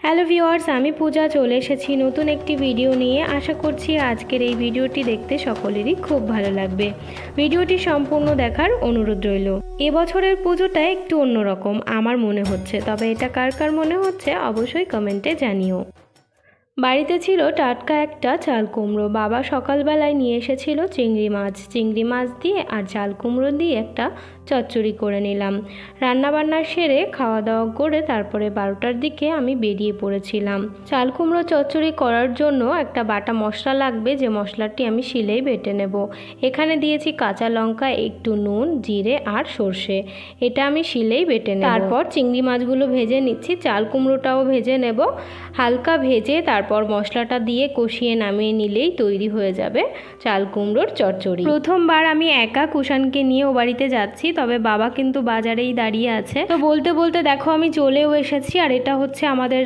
Hello viewers, আমি পূজা চলে এসেছি নতুন একটি ভিডিও নিয়ে। আশা করছি আজকের এই ভিডিওটি দেখতে সকলেরই খুব ভালো লাগবে। ভিডিওটি সম্পূর্ণ দেখার অনুরোধ রইল। এবছরের পুজোটা একটু অন্যরকম আমার মনে হচ্ছে, তবে এটা কার কার মনে হচ্ছে অবশ্যই কমেন্টে জানিও। বাড়িতে ছিল টাটকা একটা চাল কুমড়ো। বাবা সকালবেলায় নিয়ে এসেছিল চিংড়ি মাছ দিয়ে আর চাল কুমড়ো দিয়ে একটা চচ্চড়ি করে নিলাম। রান্নাবান্না সেরে খাওয়া দাওয়া করে তারপরে 12টার দিকে আমি বেরিয়ে পড়েছিলাম। চাল কুমড়ো চচ্চড়ি করার জন্য একটা বাটা মশলা লাগবে, যে মশলাটি আমি শিলেই বেটে নেব। এখানে দিয়েছি কাঁচা লঙ্কা, একটু নুন, জিরে আর সর্ষে। এটা আমি শিলেই বেটে নেব। তারপর চিংড়ি মাছগুলো ভেজে নিচ্ছি, চাল কুমড়োটাও ভেজে নেব। হালকা ভেজে তারপর মশলাটা দিয়ে কষিয়ে নামিয়ে নিলেই তৈরি হয়ে যাবে চাল কুমড়োর চচ্চড়ি। প্রথমবার আমি একা কুষাণকে নিয়ে ও বাড়িতে যাচ্ছি, তবে বাবা কিন্তু বাজারেই দাঁড়িয়ে আছে। তো বলতে বলতে দেখো আমি চলেও এসেছি। আর এটা হচ্ছে আমাদের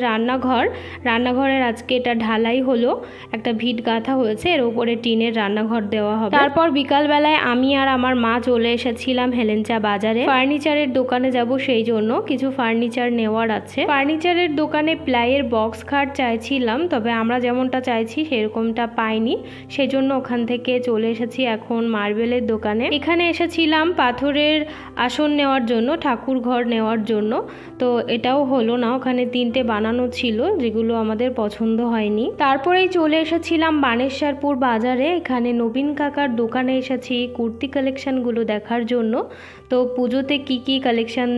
রান্নাঘরের আজকে এটা ঢালাই হলো, একটা ভিট গাঁথা হয়েছে, এর উপরে টিনের রান্নাঘর দেওয়া হবে। তারপর বিকালবেলায় আমি আর আমার মা চলে এসেছিলাম হেলেঞ্চা বাজারে। ফার্নিচারের দোকানে যাব, সেই জন্য কিছু ফার্নিচার নেওয়ার আছে। ফার্নিচারের দোকানে প্লাইয়ের বক্স খাট চাইছিলাম, তবে আমরা যেমনটা চাইছি সেরকমটা পাইনি, সেই জন্য ওখান থেকে চলে এসেছি এখন মার্বেলের দোকানে। এখানে এসেছিলাম পাথরের আসন নেওয়ার জন্য, ঠাকুর ঘর নেওয়ার জন্য। তো এটাও হলো না, ওখানে 3টে বানানো ছিল যেগুলো আমাদের পছন্দ হয়নি। তারপরেই চলে এসেছিলাম বানেশ্বরপুর বাজারে। এখানে নবীন কাকার দোকানে এসেছি কুর্তি কালেকশনগুলো দেখার জন্য। তো পুজোতে কি কি কালেকশন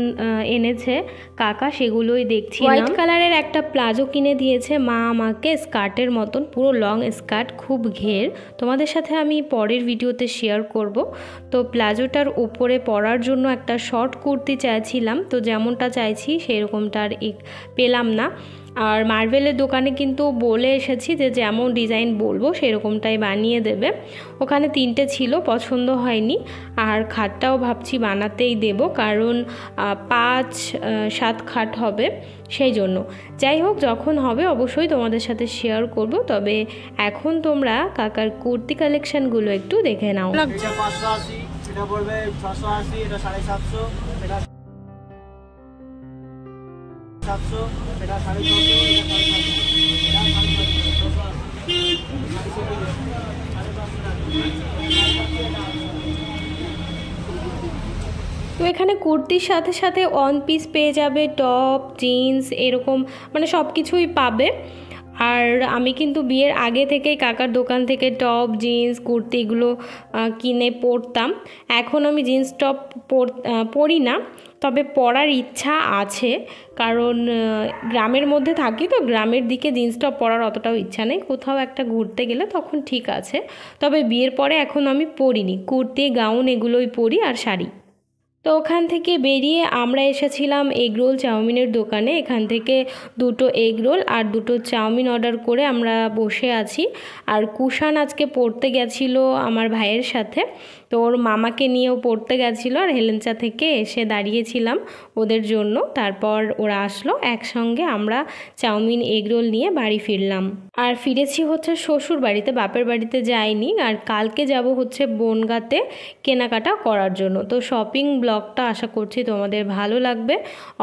এনেছে কাকা সেগুলোই দেখছি। হোয়াইট কালারের একটা প্লাজো কিনে দিয়েছে মা আমাকে, স্কার্টের মতন, পুরো লং স্কার্ট, খুব ঘের। তোমাদের সাথে আমি পরের ভিডিওতে শেয়ার করব। তো প্লাজোটার উপরে পরার জন্য একটা শর্ট কুর্তি চাইছিলাম, তো যেমনটা চাইছি সেরকমটা আর পেলাম না। আর মার্বেলের দোকানে কিন্তু বলে এসেছি যে যেমন ডিজাইন বলবো সেরকমটাই বানিয়ে দেবে। ওখানে 3টে ছিল, পছন্দ হয়নি। আর খাটটাও ভাবছি বানাতেই দেব, কারণ 5-7 খাট হবে, সেই জন্য। যাই হোক, যখন হবে অবশ্যই তোমাদের সাথে শেয়ার করব। তবে এখন তোমরা কাকার কুর্তি কালেকশনগুলো একটু দেখে নাও। এটা 580, এটা পড়বে 680, এটা 750, এটা 700, এটা 650। তো এখানে কুর্তির সাথে সাথে অন পিস পেয়ে যাবে, টপ, জিন্স, এরকম মানে সব কিছুই পাবে। আর আমি কিন্তু বিয়ের আগে থেকেই কাকার দোকান থেকে টপ, জিন্স, কুর্তি এগুলো কিনে পরতাম। এখন আমি জিন্স টপ পরি না, তবে পরার ইচ্ছা আছে, কারণ গ্রামের মধ্যে থাকি, তো গ্রামের দিকে জিন্স টপ পরার অতটাও ইচ্ছা নেই। কোথাও একটা ঘুরতে গেলে তখন ঠিক আছে, তবে বিয়ের পরে এখন আমি পরিনি, কুর্তি, গাউন এগুলোই পরি আর শাড়ি। তো ওখান থেকে বেরিয়ে আমরা এসেছিলাম এগরোল চাউমিনের দোকানে। এখান থেকে 2টো এগরোল আর 2টো চাউমিন অর্ডার করে আমরা বসে আছি। আর কুষাণ আজকে পড়তে গেছিলো আমার ভাইয়ের সাথে, তো ওর মামাকে নিয়েও পড়তে গেছিলো। আর হেলেঞ্চা থেকে এসে দাঁড়িয়েছিলাম ওদের জন্য, তারপর ওরা আসলো, একসঙ্গে আমরা চাউমিন এগরোল নিয়ে বাড়ি ফিরলাম। আর ফিরেছি হচ্ছে শ্বশুর বাড়িতে, বাপের বাড়িতে যাইনি। আর কালকে যাব হচ্ছে বনগাঁতে কেনাকাটা করার জন্য। তো শপিং ব্লগটা আশা করছি তোমাদের ভালো লাগবে,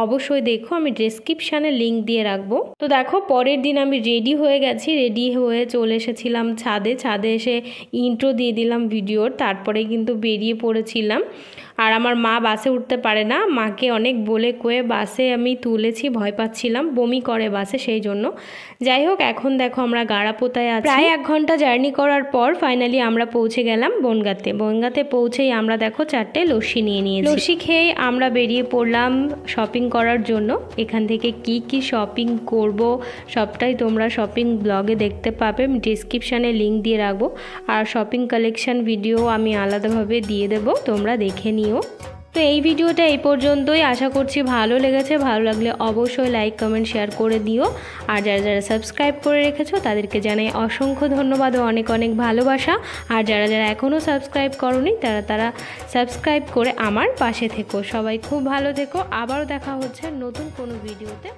অবশ্যই দেখো, আমি ডেসক্রিপশানে লিঙ্ক দিয়ে রাখবো। তো দেখো পরের দিন আমি রেডি হয়ে গেছি, রেডি হয়ে চলে এসেছিলাম ছাদে এসে ইন্ট্রো দিয়ে দিলাম ভিডিওর, তারপরে কিন্তু বেরিয়ে পড়েছিলাম। আর আমার মা বাসে উঠতে পারে না, মাকে অনেক বলে কয়ে বাসে আমি তুলেছি, ভয় পাচ্ছিলাম, বমি করে বাসে, সেই জন্য। যাই হোক, এখন দেখো আমরা গাড়াপোতায় আছি। প্রায় 1 ঘন্টা জার্নি করার পর ফাইনালি আমরা পৌঁছে গেলাম বনগাঁতে পৌঁছেই আমরা দেখো 4টে লস্যি নিয়ে নিয়েছি। লস্যি খেয়েই আমরা বেরিয়ে পড়লাম শপিং করার জন্য। এখান থেকে কি কি শপিং করব সবটাই তোমরা শপিং ব্লগে দেখতে পাবে, আমি ডিসক্রিপশানে লিঙ্ক দিয়ে রাখবো। আর শপিং কালেকশন ভিডিও আমি আলাদাভাবে দিয়ে দেবো, তোমরা দেখে নিও। তো এই ভিডিওটা এই পর্যন্তই, আশা করছি ভালো লেগেছে। ভালো লাগলে অবশ্যই লাইক, কমেন্ট, শেয়ার করে দিও। আর যারা যারা সাবস্ক্রাইব করে রেখেছো তাদেরকে জানাই অসংখ্য ধন্যবাদ ও অনেক অনেক ভালোবাসা। আর যারা যারা এখনও সাবস্ক্রাইব করোনি তারা সাবস্ক্রাইব করে আমার পাশে থেকো। সবাই খুব ভালো থেকো, আবারও দেখা হচ্ছে নতুন কোনো ভিডিওতে।